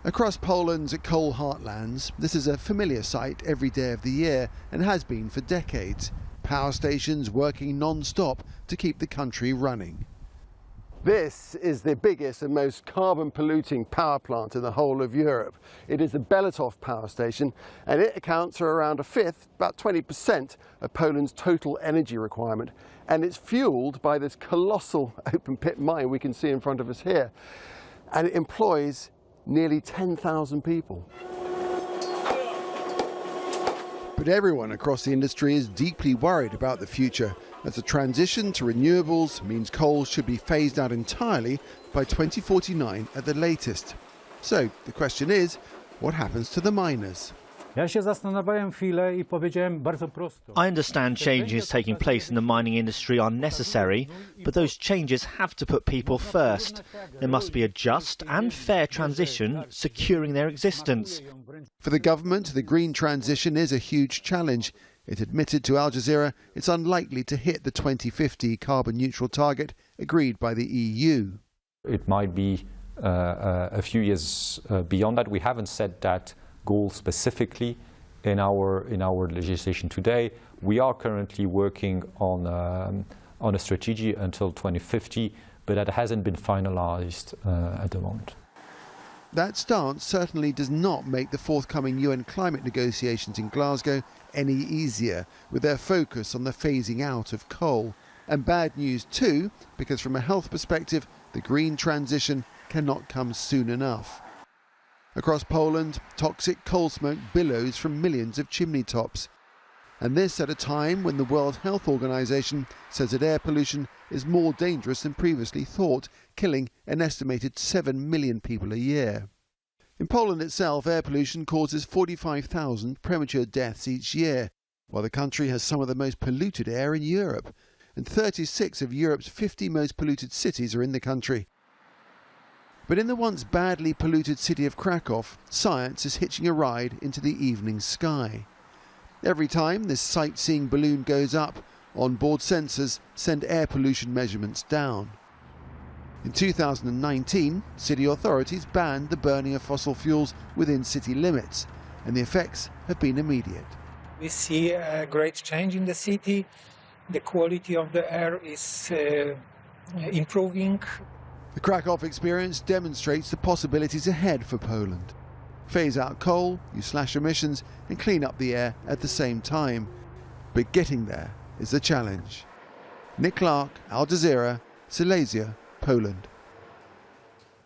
Across Poland's coal heartlands, this is a familiar sight every day of the year and has been for decades. Power stations working non-stop to keep the country running. This is the biggest and most carbon-polluting power plant in the whole of Europe. It is the BELCHATOW power station, and it accounts for around a fifth, about 20% of Poland's total energy requirement. And it's fueled by this colossal open-pit mine we can see in front of us here. And it employs nearly 10,000 people. But everyone across the industry is deeply worried about the future, as the transition to renewables means coal should be phased out entirely by 2049 at the latest. So the question is, what happens to the miners? I understand changes taking place in the mining industry are necessary, but those changes have to put people first. There must be a just and fair transition, securing their existence. For the government, the green transition is a huge challenge. It admitted to Al Jazeera it's unlikely to hit the 2050 carbon neutral target agreed by the EU. It might be a few years beyond that. We haven't set that goal specifically in our legislation today. We are currently working on a strategy until 2050, but that hasn't been finalized at the moment. That stance certainly does not make the forthcoming UN climate negotiations in Glasgow any easier, with their focus on the phasing out of coal. And bad news too, because from a health perspective, the green transition cannot come soon enough. Across Poland, toxic coal smoke billows from millions of chimney tops. And this at a time when the World Health Organization says that air pollution is more dangerous than previously thought, killing an estimated 7 million people a year. In Poland itself, air pollution causes 45,000 premature deaths each year, while the country has some of the most polluted air in Europe, and 36 of Europe's 50 most polluted cities are in the country. But in the once badly polluted city of Krakow, science is hitching a ride into the evening sky. Every time this sightseeing balloon goes up, onboard sensors send air pollution measurements down. In 2019, city authorities banned the burning of fossil fuels within city limits, and the effects have been immediate. We see a great change in the city. The quality of the air is improving. The Krakow experience demonstrates the possibilities ahead for Poland. Phase out coal, you slash emissions and clean up the air at the same time. But getting there is the challenge. Nick Clark, Al Jazeera, Silesia, Poland.